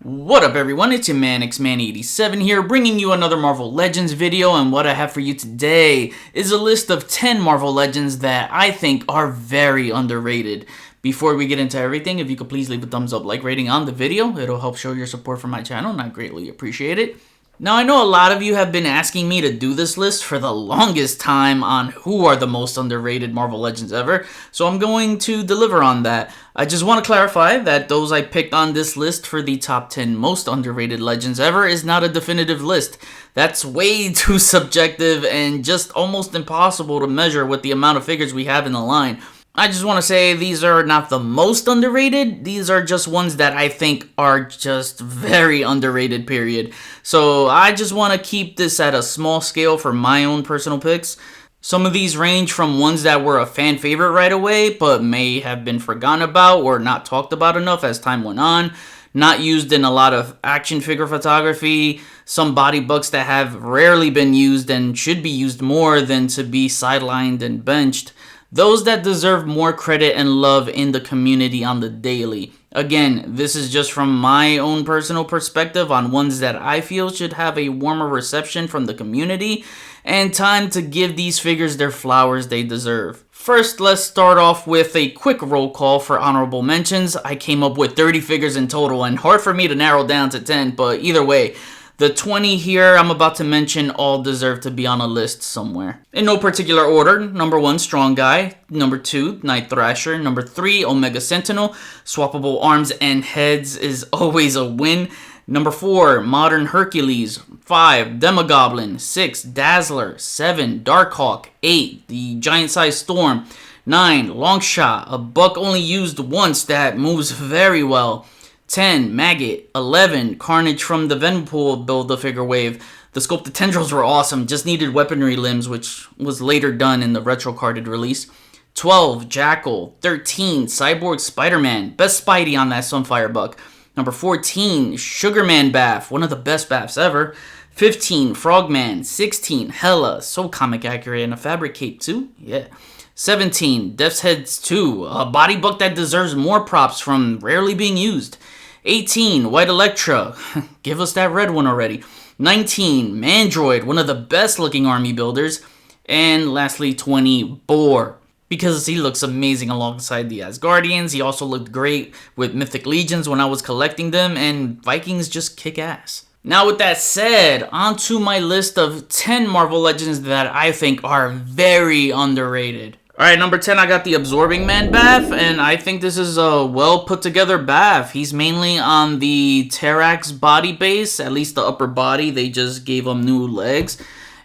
What up everyone, it's your man XMan87 here, bringing you another Marvel Legends video, and what I have for you today is a list of 10 Marvel Legends that I think are very underrated. Before we get into everything, if you could please leave a thumbs up, like rating on the video, it'll help show your support for my channel and I greatly appreciate it. Now I know a lot of you have been asking me to do this list for the longest time on who are the most underrated Marvel Legends ever, so I'm going to deliver on that. I just want to clarify that those I picked on this list for the top 10 most underrated Legends ever is not a definitive list. That's way too subjective and just almost impossible to measure with the amount of figures we have in the line. I just want to say these are not the most underrated, these are just ones that I think are just very underrated, period. So I just want to keep this at a small scale for my own personal picks. Some of these range from ones that were a fan favorite right away, but may have been forgotten about or not talked about enough as time went on. Not used in a lot of action figure photography, some body bucks that have rarely been used and should be used more than to be sidelined and benched. Those that deserve more credit and love in the community on the daily. Again, this is just from my own personal perspective on ones that I feel should have a warmer reception from the community, and time to give these figures their flowers they deserve. First, let's start off with a quick roll call for honorable mentions. I came up with 30 figures in total, and hard for me to narrow down to 10, but either way, the 20 here I'm about to mention all deserve to be on a list somewhere. In no particular order: number 1, Strong Guy; number 2, Night Thrasher; number 3, Omega Sentinel. Swappable arms and heads is always a win. Number 4, Modern Hercules; 5, Demogoblin; 6, Dazzler; 7, Darkhawk; 8, the Giant-Sized Storm; 9, Longshot, a buck only used once that moves very well; 10, Maggot; 11, Carnage from the Venompool Build-A-Figure wave. The sculpted tendrils were awesome, just needed weaponry limbs, which was later done in the retro-carded release. 12, Jackal; 13, Cyborg Spider-Man, best Spidey on that Sunfire buck. Number 14, Sugarman Bath, one of the best baths ever. 15, Frogman; 16, Hela, so comic accurate, and a fabric cape too, yeah. 17, Death's Heads 2, a body buck that deserves more props from rarely being used. 18, White Electra, give us that red one already. 19, Mandroid, one of the best looking army builders. And lastly, 20, Boar, because he looks amazing alongside the Asgardians. He also looked great with Mythic Legions when I was collecting them, and Vikings just kick ass. Now with that said, on to my list of 10 Marvel Legends that I think are very underrated. Alright, number 10, I got the Absorbing Man Bath, and I think this is a well put together bath. He's mainly on the Terrax body base, at least the upper body. They just gave him new legs,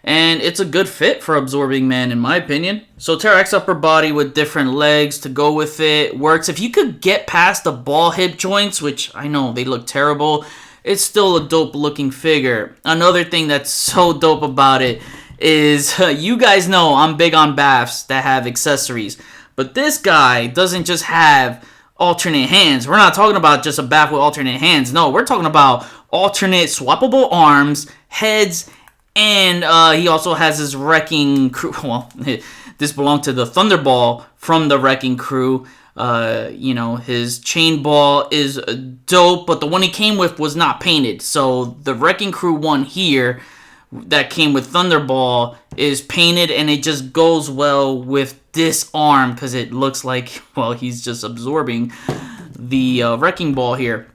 and it's a good fit for Absorbing Man in my opinion. So Terrax upper body with different legs to go with it works. If you could get past the ball hip joints, which I know they look terrible, it's still a dope looking figure. Another thing that's so dope about it is, you guys know I'm big on baths that have accessories, but this guy doesn't just have alternate hands. We're not talking about just a bath with alternate hands. No, we're talking about alternate swappable arms, heads, and he also has his Wrecking Crew. Well, this belonged to the Thunderball from the Wrecking Crew. You know, his chain ball is dope, but the one he came with was not painted. So the Wrecking Crew one here that came with Thunderball is painted, and it just goes well with this arm because it looks like, well, he's just absorbing the Wrecking Ball here.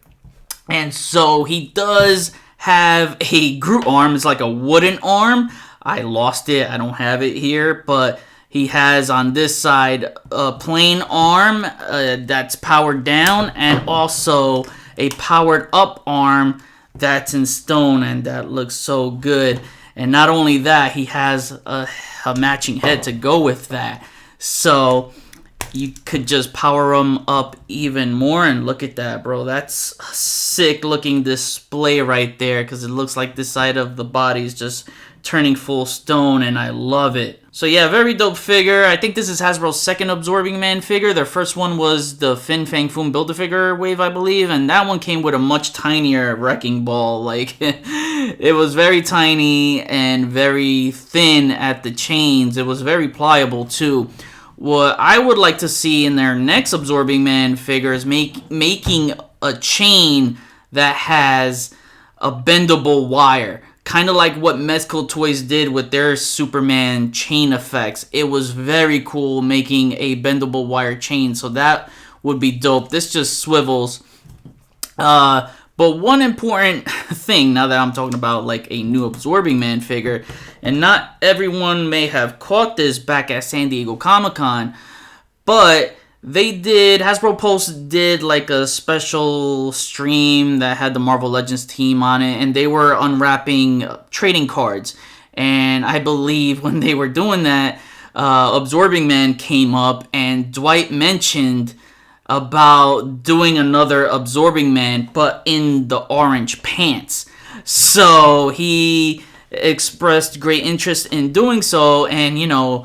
And so he does have a Groot arm. It's like a wooden arm. I lost it. I don't have it here, but he has on this side a plain arm that's powered down, and also a powered up arm that's in stone, and that looks so good. And not only that, he has a matching head to go with that. So you could just power him up even more, and look at that, bro. That's a sick looking display right there, because it looks like this side of the body is just turning full stone, and I love it. So yeah, very dope figure. I think this is Hasbro's second Absorbing Man figure. Their first one was the Fin Fang Foom Build-A-Figure wave, I believe, and that one came with a much tinier Wrecking Ball. Like, it was very tiny and very thin at the chains. It was very pliable too. what I would like to see in their next Absorbing Man figure is making a chain that has a bendable wire. Kind of like what Mezco Toys did with their Superman chain effects. It was very cool making a bendable wire chain, so that would be dope. This just swivels. But one important thing, now that I'm talking about like a new Absorbing Man figure, and not everyone may have caught this back at San Diego Comic-Con, but Hasbro Pulse did like a special stream that had the Marvel Legends team on it, and they were unwrapping trading cards. And I believe when they were doing that, Absorbing Man came up, and Dwight mentioned about doing another Absorbing Man, but in the orange pants. So he expressed great interest in doing so, and you know,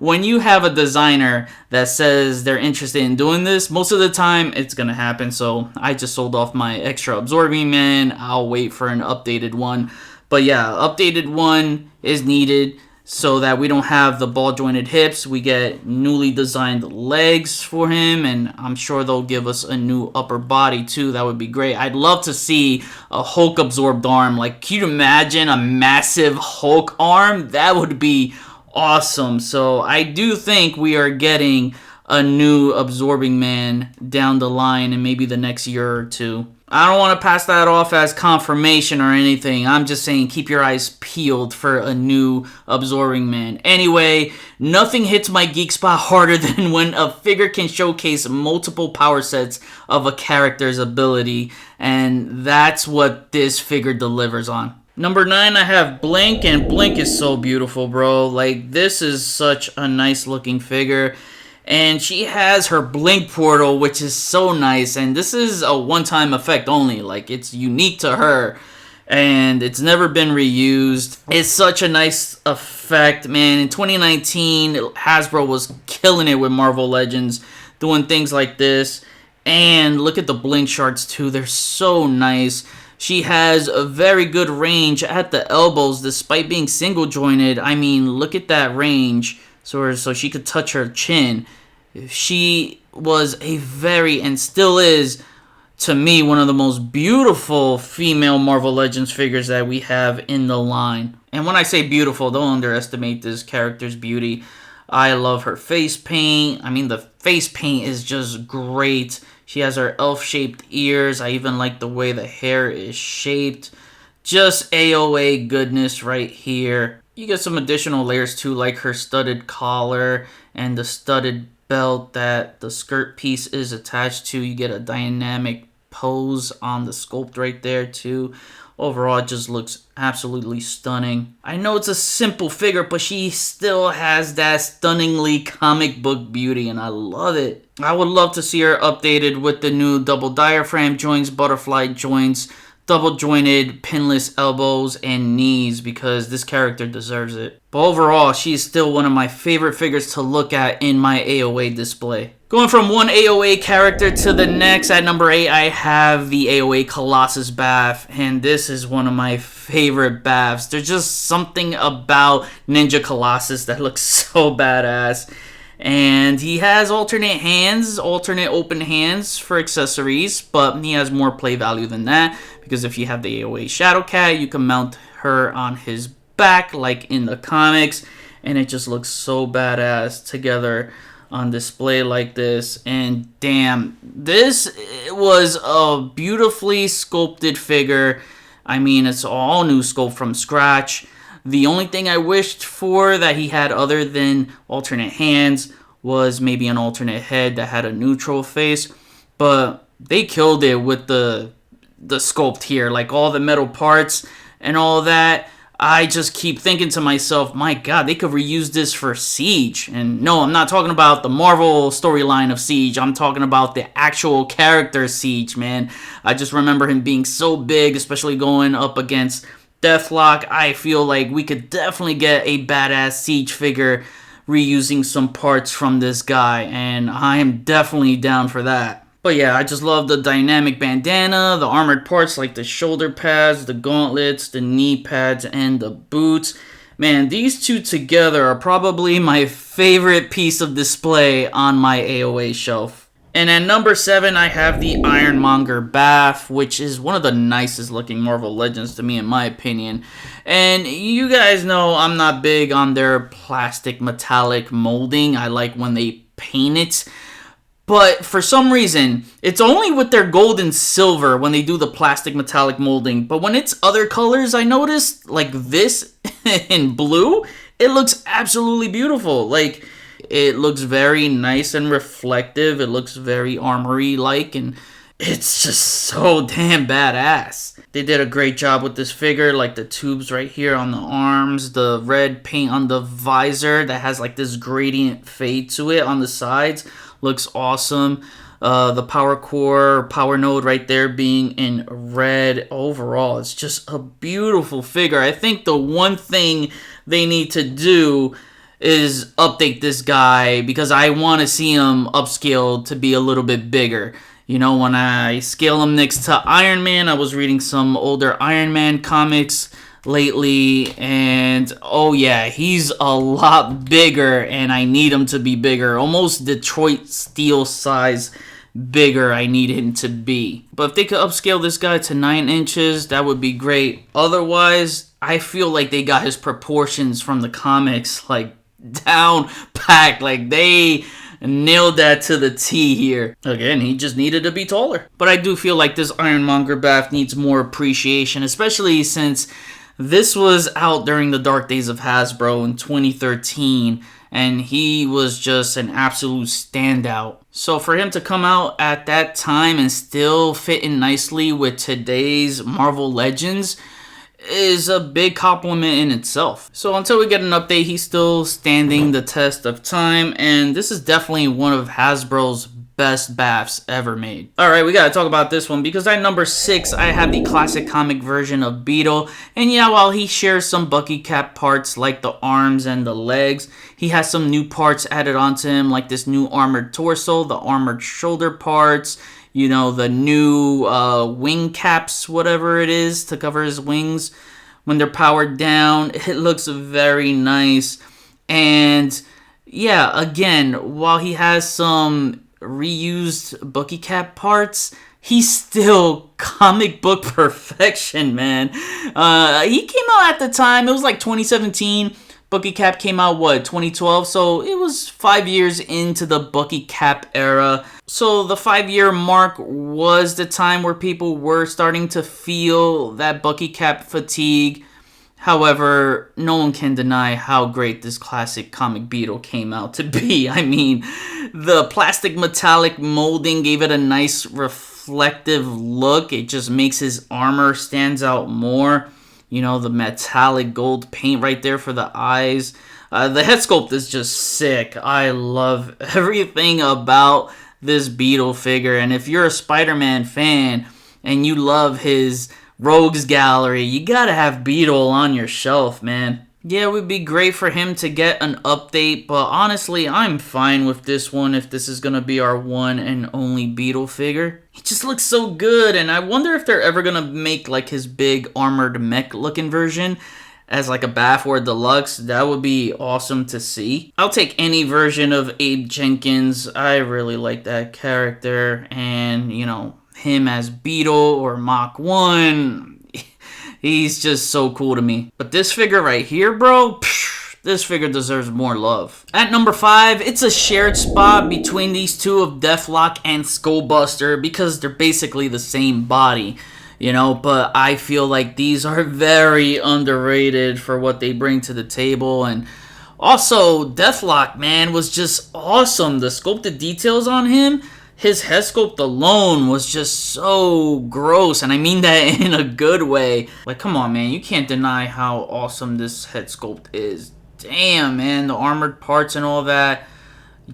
when you have a designer that says they're interested in doing this, most of the time it's gonna happen. So I just sold off my extra Absorbing Man. I'll wait for an updated one. But yeah, updated one is needed so that we don't have the ball jointed hips. We get newly designed legs for him, and I'm sure they'll give us a new upper body too. That would be great. I'd love to see a Hulk absorbed arm. Like, can you imagine a massive Hulk arm? That would be awesome. So I do think we are getting a new Absorbing Man down the line in maybe the next year or two. I don't want to pass that off as confirmation or anything. I'm just saying keep your eyes peeled for a new Absorbing Man. Anyway, nothing hits my geek spot harder than when a figure can showcase multiple power sets of a character's ability, and that's what this figure delivers on. Number 9, I have Blink, and Blink is so beautiful, bro. Like, this is such a nice looking figure. And she has her Blink portal, which is so nice. And this is a one-time effect only. Like, it's unique to her. And it's never been reused. It's such a nice effect, man. In 2019, Hasbro was killing it with Marvel Legends, doing things like this. And look at the Blink shards, too. They're so nice. She has a very good range at the elbows, despite being single jointed. I mean, look at that range. So she could touch her chin. She was a very, and still is, to me, one of the most beautiful female Marvel Legends figures that we have in the line. And when I say beautiful, don't underestimate this character's beauty. I love her face paint. I mean, the face paint is just great. She has her elf-shaped ears. I even like the way the hair is shaped. Just AOA goodness right here. You get some additional layers too, like her studded collar and the studded belt that the skirt piece is attached to. You get a dynamic pose on the sculpt right there too. Overall, it just looks absolutely stunning. I know it's a simple figure, but she still has that stunningly comic book beauty, and I love it. I would love to see her updated with the new double diaphragm joints, butterfly joints, double jointed pinless elbows and knees, because this character deserves it. But overall, she's still one of my favorite figures to look at in my AOA display. Going from one AOA character to the next, at number 8, I have the AOA Colossus Bath, and this is one of my favorite baths. There's just something about Ninja Colossus that looks so badass. And he has alternate hands, alternate open hands for accessories, but he has more play value than that, because if you have the AOA Shadow Cat, you can mount her on his back like in the comics, and it just looks so badass together on display like this. And damn, this was a beautifully sculpted figure. I mean, it's all new sculpt from scratch. The only thing I wished for that he had other than alternate hands was maybe an alternate head that had a neutral face, but they killed it with the sculpt here, like all the metal parts and all that. I just keep thinking to myself, my god, they could reuse this for Siege. And no, I'm not talking about the Marvel storyline of Siege. I'm talking about the actual character Siege, man. I just remember him being so big, especially going up against Deathlock. I feel like we could definitely get a badass Siege figure reusing some parts from this guy, and I am definitely down for that. But yeah, I just love the dynamic bandana, the armored parts like the shoulder pads, the gauntlets, the knee pads, and the boots. Man, these two together are probably my favorite piece of display on my AOA shelf. And at number 7, I have the Monger Bath, which is one of the nicest looking Marvel Legends to me, in my opinion. And you guys know I'm not big on their plastic metallic molding. I like when they paint it. But for some reason, it's only with their gold and silver when they do the plastic metallic molding. But when it's other colors, I noticed, like this in blue, it looks absolutely beautiful. Like, it looks very nice and reflective. It looks very armory-like, and it's just so damn badass. They did a great job with this figure, like the tubes right here on the arms, the red paint on the visor that has like this gradient fade to it on the sides. Looks awesome. The power core, power node right there being in red. Overall, it's just a beautiful figure. I think the one thing they need to do is update this guy, because I want to see him upscaled to be a little bit bigger. You know, when I scale him next to Iron Man, I was reading some older Iron Man comics lately, and oh yeah, he's a lot bigger, and I need him to be bigger. Almost Detroit Steel size bigger I need him to be. But if they could upscale this guy to 9 inches, that would be great. Otherwise, I feel like they got his proportions from the comics like down packed. Like, they nailed that to the T here. Again, he just needed to be taller. But I do feel like this Ironmonger Bath needs more appreciation, especially since this was out during the dark days of Hasbro in 2013, and he was just an absolute standout. So for him to come out at that time and still fit in nicely with today's Marvel Legends is a big compliment in itself. So until we get an update, he's still standing the test of time, and this is definitely one of Hasbro's best baths ever made. Alright, we gotta talk about this one, because at number 6, I have the classic comic version of Beetle, and yeah, while he shares some Bucky Cap parts like the arms and the legs, he has some new parts added onto him, like this new armored torso, the armored shoulder parts, you know, the new wing caps, whatever it is, to cover his wings when they're powered down. It looks very nice. And yeah, again, while he has some reused Bucky Cap parts, he's still comic book perfection, man. He came out at the time, it was like 2017. Bucky Cap came out, 2012? So it was 5 years into the Bucky Cap era. So the 5-year mark was the time where people were starting to feel that Bucky Cap fatigue. However, no one can deny how great this classic comic Beetle came out to be. I mean, the plastic metallic molding gave it a nice reflective look. It just makes his armor stands out more. You know, the metallic gold paint right there for the eyes. The head sculpt is just sick. I love everything about this Beetle figure. And if you're a Spider-Man fan and you love his Rogues Gallery, you gotta have Beetle on your shelf, man. Yeah, it would be great for him to get an update, but honestly, I'm fine with this one if this is gonna be our one and only Beetle figure. He just looks so good, and I wonder if they're ever gonna make like his big armored mech looking version as like a Bath or Deluxe. That would be awesome to see. I'll take any version of Abe Jenkins. I really like that character, and you know, him as Beetle or Mach 1, he's just so cool to me. But this figure right here, bro, this figure deserves more love. At number 5, it's a shared spot between these two of Deathlock and Skullbuster, because they're basically the same body, you know, but I feel like these are very underrated for what they bring to the table. And also, Deathlock, man, was just awesome. The sculpted details on him, his head sculpt alone was just so gross, and I mean that in a good way. Like, come on, man, you can't deny how awesome this head sculpt is. Damn, man, the armored parts and all that,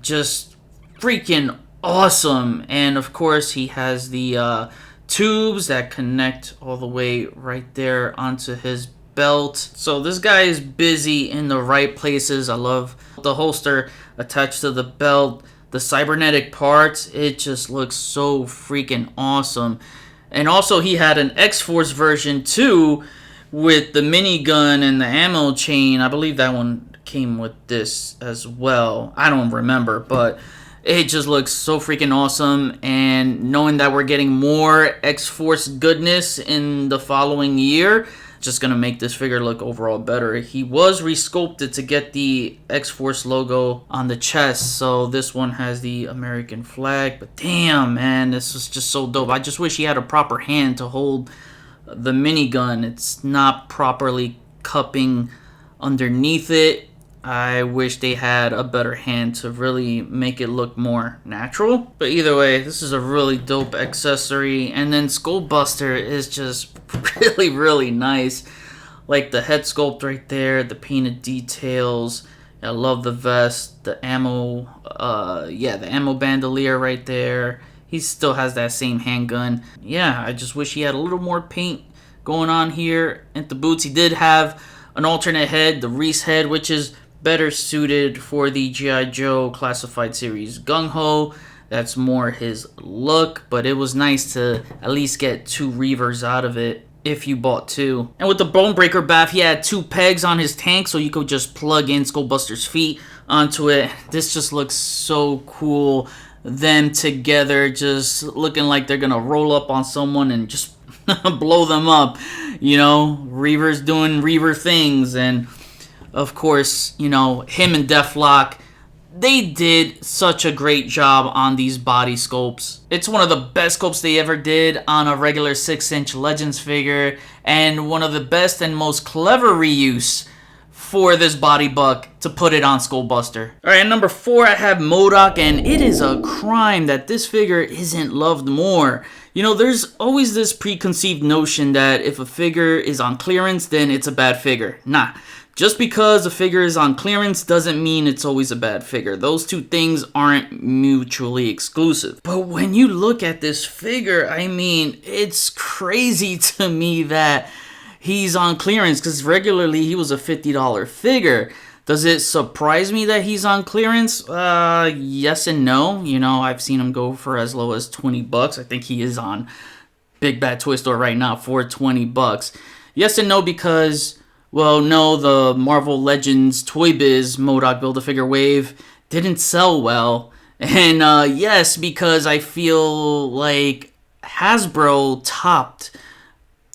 just freaking awesome. And of course, he has the tubes that connect all the way right there onto his belt. So this guy is busy in the right places. I love the holster attached to the belt. The cybernetic parts, it just looks so freaking awesome. And also he had an X-Force version too, with the minigun and the ammo chain. I believe that one came with this as well. I don't remember, but it just looks so freaking awesome. And knowing that we're getting more X-Force goodness in the following year, just gonna make this figure look overall better. He was resculpted to get the X-Force logo on the chest, so this one has the American flag. But damn, man, this is just so dope. I just wish he had a proper hand to hold the minigun. It's not properly cupping underneath it. I wish they had a better hand to really make it look more natural. But either way, this is a really dope accessory. And then Skullbuster is just really, really nice. Like the head sculpt right there, the painted details. I love the vest, the ammo, the ammo bandolier right there. He still has that same handgun. Yeah, I just wish he had a little more paint going on here at the boots. He did have an alternate head, the Reese head, which is better suited for the G.I. Joe Classified Series Gung Ho. That's more his look, but it was nice to at least get 2 Reavers out of it if you bought 2. And with the Bonebreaker Bath, he had 2 pegs on his tank, so you could just plug in Skullbuster's feet onto it. This just looks so cool. Them together just looking like they're gonna roll up on someone and just blow them up. You know, Reavers doing Reaver things. And of course, you know, him and Deathlock, they did such a great job on these body sculpts. It's one of the best sculpts they ever did on a regular 6-inch Legends figure, and one of the best and most clever reuse for this body buck to put it on Skullbuster. Alright, number 4, I have Modok, and it is a crime that this figure isn't loved more. You know, there's always this preconceived notion that if a figure is on clearance, then it's a bad figure. Nah. Just because a figure is on clearance doesn't mean it's always a bad figure. Those two things aren't mutually exclusive. But when you look at this figure, I mean, it's crazy to me that he's on clearance, because regularly he was a $50 figure. Does it surprise me that he's on clearance? Yes and no. You know, I've seen him go for as low as 20 bucks. I think he is on Big Bad Toy Store right now for 20 bucks. Yes and no, because, well, no, the Marvel Legends Toy Biz Modok Build-A-Figure wave didn't sell well. And yes, because I feel like Hasbro topped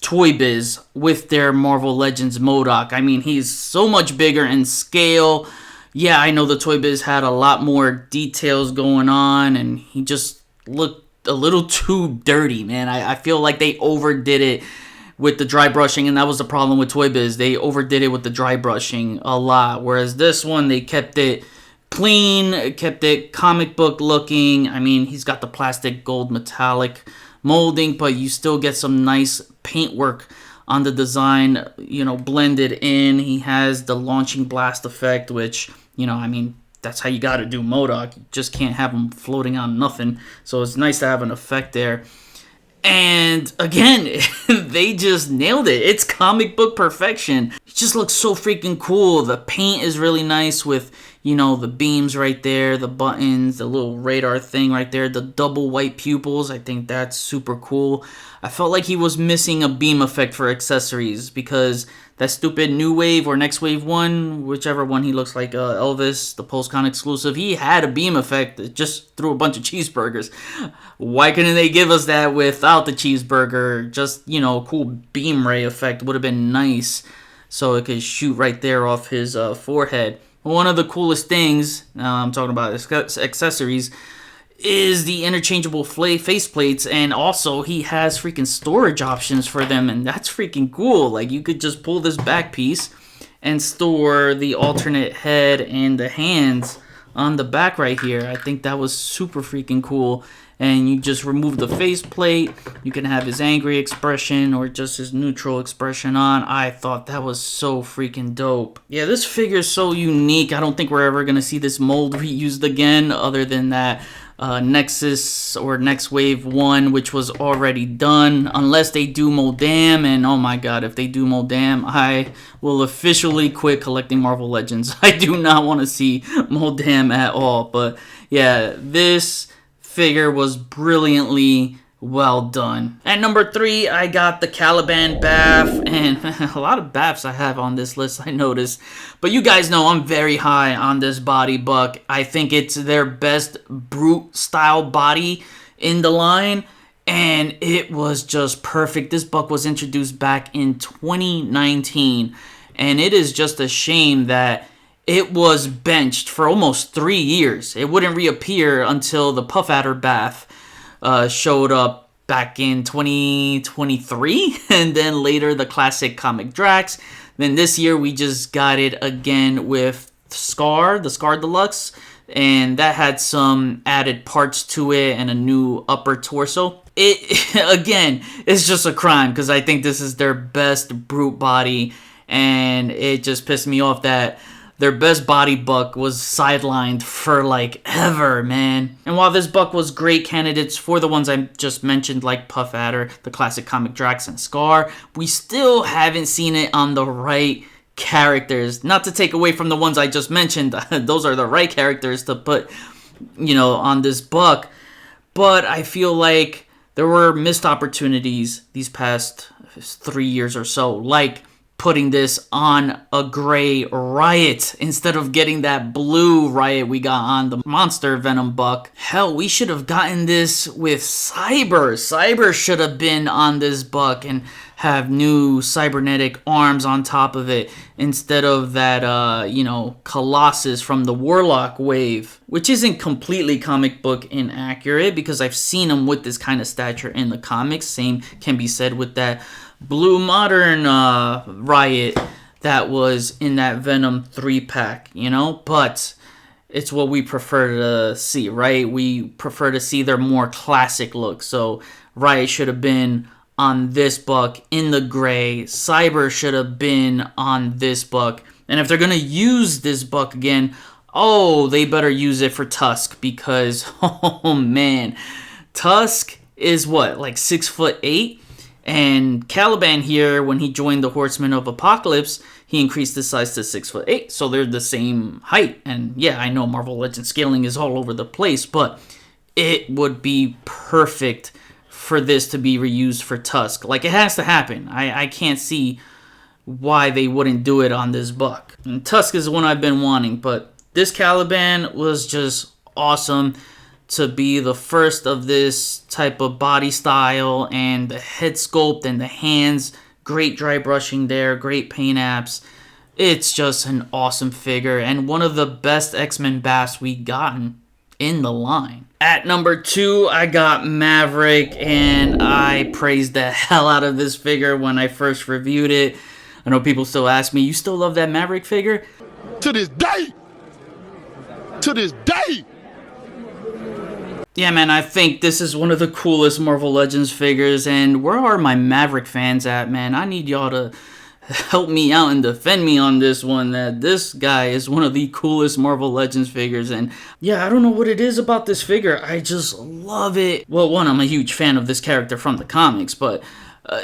Toy Biz with their Marvel Legends Modok. I mean, he's so much bigger in scale. Yeah, I know the Toy Biz had a lot more details going on, and he just looked a little too dirty, man. I feel like they overdid it with the dry brushing, and that was the problem with Toy Biz. They overdid it with the dry brushing a lot, whereas this one, they kept it clean, kept it comic book looking. I mean, he's got the plastic gold metallic molding, but you still get some nice paintwork on the design, you know, blended in. He has the launching blast effect, which, you know, I mean, that's how you got to do Modok. You just can't have him floating on nothing. So it's nice to have an effect there. And again, they just nailed it. It's comic book perfection. It just looks so freaking cool. The paint is really nice with, you know, the beams right there, the buttons, the little radar thing right there, the double white pupils. I think that's super cool. I felt like he was missing a beam effect for accessories, because that stupid New Wave or Next Wave one, whichever one he looks like, Elvis, the PulseCon exclusive, he had a beam effect that just threw a bunch of cheeseburgers. Why couldn't they give us that without the cheeseburger? Just, you know, cool beam ray effect would have been nice, so it could shoot right there off his forehead. One of the coolest things, I'm talking about accessories, is the interchangeable faceplates, and also he has freaking storage options for them, and that's freaking cool. Like, you could just pull this back piece and store the alternate head and the hands on the back right here. I think that was super freaking cool. And you just remove the faceplate. You can have his angry expression or just his neutral expression on. I thought that was so freaking dope. Yeah, this figure is so unique. I don't think we're ever going to see this mold reused again, other than that Nexus or Next Wave 1, which was already done, unless they do Moldam. And oh my god, if they do Moldam, I will officially quit collecting Marvel Legends. I do not want to see Moldam at all. But yeah, this figure was brilliantly Well done. At number 3, I got the Caliban Bath, and a lot of baths I have on this list, I noticed. But you guys know I'm very high on this body buck. I think it's their best brute style body in the line, and it was just perfect. This buck was introduced back in 2019, and it is just a shame that it was benched for almost 3 years. It wouldn't reappear until the Puff Adder Bath showed up back in 2023, and then later the classic comic Drax. Then this year we just got it again with Scar, the Scar Deluxe, and that had some added parts to it and a new upper torso. It again, it's just a crime because I think this is their best brute body, and it just pissed me off that their best body buck was sidelined for like ever, man. And while this buck was great candidates for the ones I just mentioned, like Puff Adder, the classic comic Drax, and Scar, we still haven't seen it on the right characters. Not to take away from the ones I just mentioned, those are the right characters to put, on this buck. But I feel like there were missed opportunities these past 3 years or so, like putting this on a gray Riot instead of getting that blue Riot we got on the Monster Venom buck. Hell, we should have gotten this with Cyber. Cyber should have been on this buck and have new cybernetic arms on top of it instead of that, Colossus from the Warlock wave, which isn't completely comic book inaccurate because I've seen him with this kind of stature in the comics. Same can be said with that Blue Modern Riot that was in that Venom 3-pack, but it's what we prefer to see, right? We prefer to see their more classic look. So Riot should have been on this buck in the gray. Cyber should have been on this buck. And if they're going to use this buck again, they better use it for Tusk because, oh man, Tusk is what, like 6'8"? And Caliban here, when he joined the Horsemen of Apocalypse, he increased his size to 6'8", so they're the same height. And yeah, I know Marvel Legends scaling is all over the place, but it would be perfect for this to be reused for Tusk. Like, it has to happen. I can't see why they wouldn't do it on this buck. And Tusk is the one I've been wanting, but this Caliban was just awesome to be the first of this type of body style, and the head sculpt and the hands, great dry brushing there, great paint apps. It's just an awesome figure and one of the best X-Men Baths we gotten in the line. At number 2, I got Maverick, and I praised the hell out of this figure when I first reviewed it. I know people still ask me, you still love that Maverick figure? To this day! To this day! Yeah, man, I think this is one of the coolest Marvel Legends figures, and where are my Maverick fans at, man? I need y'all to help me out and defend me on this one, that this guy is one of the coolest Marvel Legends figures, and yeah, I don't know what it is about this figure, I just love it. Well, one, I'm a huge fan of this character from the comics, but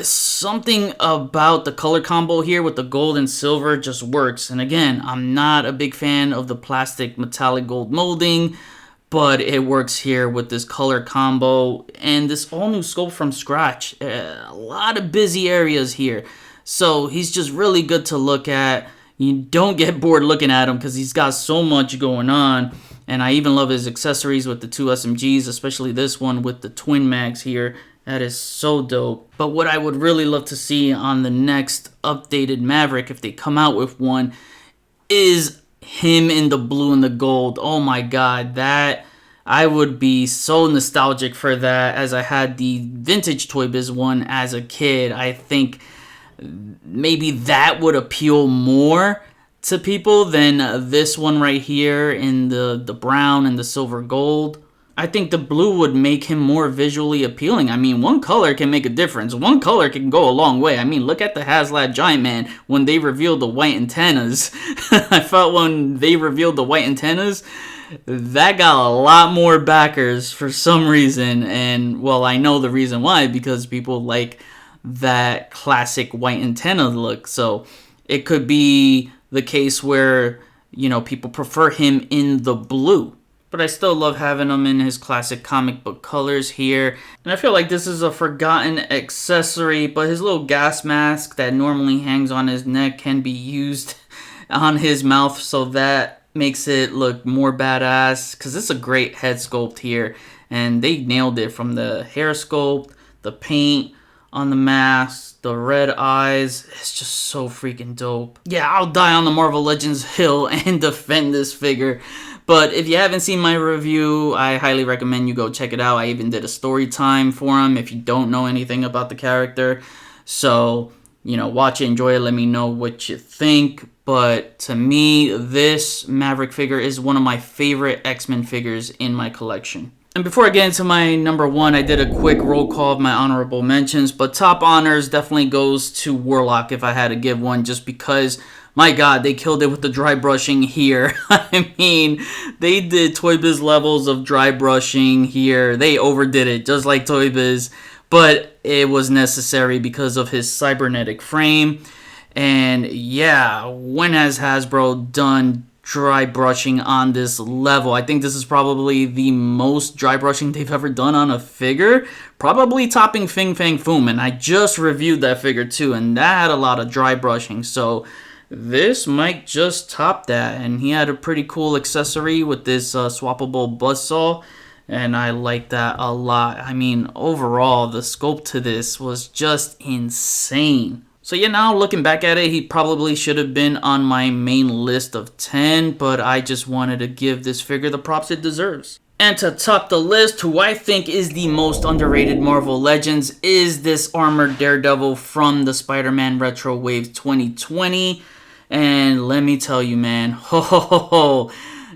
something about the color combo here with the gold and silver just works, and again, I'm not a big fan of the plastic metallic gold molding, but it works here with this color combo and this all new sculpt from scratch. A lot of busy areas here. So he's just really good to look at. You don't get bored looking at him because he's got so much going on. And I even love his accessories with the 2 SMGs, especially this one with the twin mags here. That is so dope. But what I would really love to see on the next updated Maverick, if they come out with one, is him in the blue and the gold. Oh my god, that I would be so nostalgic for that, as I had the vintage Toy Biz one as a kid. I think maybe that would appeal more to people than this one right here in the brown and the silver gold. I think the blue would make him more visually appealing. I mean, one color can make a difference. One color can go a long way. I mean, look at the HasLab Giant Man when they revealed the white antennas. I felt when they revealed the white antennas, that got a lot more backers for some reason. And, well, I know the reason why, because people like that classic white antenna look. So it could be the case where, people prefer him in the blue. but I still love having him in his classic comic book colors here. And I feel like this is a forgotten accessory, but his little gas mask that normally hangs on his neck can be used on his mouth, so that makes it look more badass, because it's a great head sculpt here, and they nailed it from the hair sculpt, the paint on the mask, the red eyes. It's just so freaking dope. Yeah, I'll die on the Marvel Legends hill and defend this figure. But if you haven't seen my review, I highly recommend you go check it out. I even did a story time for him if you don't know anything about the character. So, you know, watch it, enjoy it, let me know what you think. But to me, this Maverick figure is one of my favorite X-Men figures in my collection. And before I get into my number one, I did a quick roll call of my honorable mentions, but top honors definitely goes to Warlock if I had to give one, just because, my god, they killed it with the dry brushing here. I mean, they did Toy Biz levels of dry brushing here. They overdid it, just like Toy Biz, but it was necessary because of his cybernetic frame. And yeah, when has Hasbro done dry brushing on this level? I think this is probably the most dry brushing they've ever done on a figure, probably topping Fing Fang Foom, and I just reviewed that figure too, and that had a lot of dry brushing, so this might just top that. And he had a pretty cool accessory with this swappable buzzsaw, and I like that a lot. I mean, overall, the sculpt to this was just insane. So yeah, now looking back at it, he probably should have been on my main list of 10, but I just wanted to give this figure the props it deserves. And to top the list, who I think is the most underrated Marvel Legends, is this armored Daredevil from the Spider-Man Retro Wave 2020. And let me tell you, man,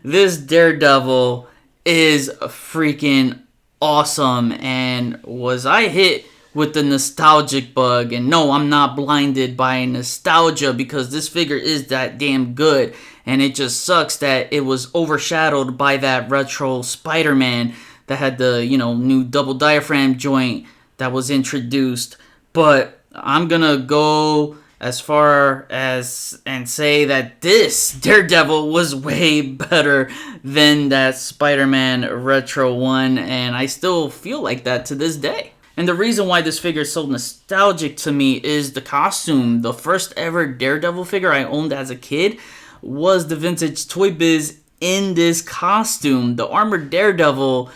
this Daredevil is freaking awesome. And was I hit with the nostalgic bug? And no, I'm not blinded by nostalgia, because this figure is that damn good, and it just sucks that it was overshadowed by that retro Spider-Man that had the, you know, new double diaphragm joint that was introduced. But I'm gonna go as far as and say that this Daredevil was way better than that Spider-Man retro one, and I still feel like that to this day. And the reason why this figure is so nostalgic to me is the costume. The first ever Daredevil figure I owned as a kid was the vintage Toy Biz in this costume. The armored Daredevil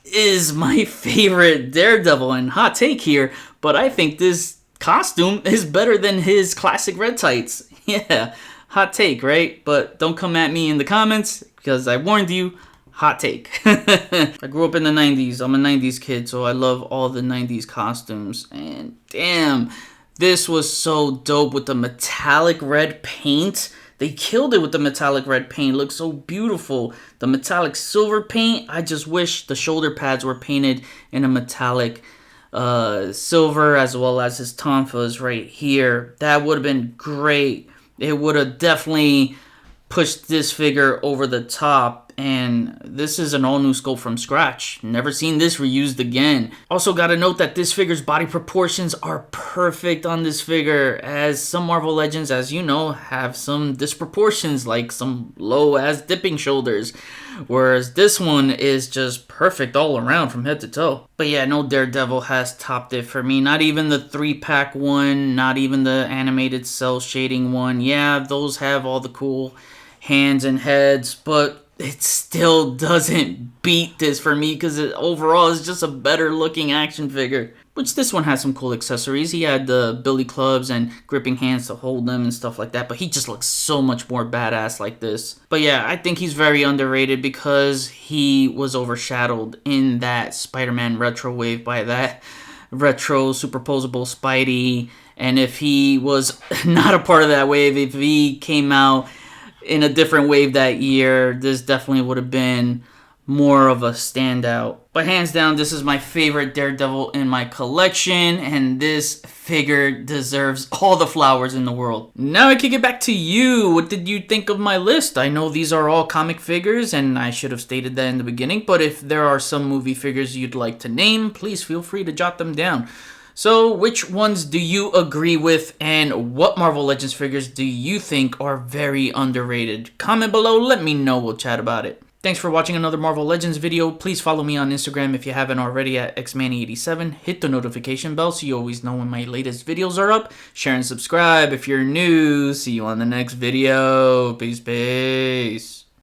is my favorite Daredevil, and hot take here, but I think this costume is better than his classic red tights. Yeah, hot take, right? But don't come at me in the comments, because I warned you. Hot take. I grew up in the 90s. I'm a 90s kid, so I love all the 90s costumes. And damn, this was so dope with the metallic red paint. They killed it with the metallic red paint. It looks so beautiful. The metallic silver paint, I just wish the shoulder pads were painted in a metallic silver, as well as his tonfas right here. That would have been great. It would have definitely pushed this figure over the top. And this is an all-new sculpt from scratch. Never seen this reused again. Also gotta note that this figure's body proportions are perfect on this figure, as some Marvel Legends, as you know, have some disproportions, like some low-ass dipping shoulders, whereas this one is just perfect all around from head to toe. But yeah, no Daredevil has topped it for me. Not even the 3-pack one, not even the animated cell shading one. Yeah, those have all the cool hands and heads, but it still doesn't beat this for me, because it overall is just a better looking action figure. Which this one has some cool accessories. He had the billy clubs and gripping hands to hold them and stuff like that, but he just looks so much more badass like this. But yeah, I think he's very underrated because he was overshadowed in that Spider-Man retro wave by that retro superposable Spidey. And if he was not a part of that wave, if he came out in a different wave that year, this definitely would have been more of a standout. But hands down, this is my favorite Daredevil in my collection, and this figure deserves all the flowers in the world. Now I kick it back to you. What did you think of my list? I know these are all comic figures, and I should have stated that in the beginning, but if there are some movie figures you'd like to name, please feel free to jot them down. So, which ones do you agree with, and what Marvel Legends figures do you think are very underrated? Comment below, let me know, we'll chat about it. Thanks for watching another Marvel Legends video. Please follow me on Instagram if you haven't already at xmanny87. Hit the notification bell so you always know when my latest videos are up. Share and subscribe if you're new. See you on the next video. Peace, peace.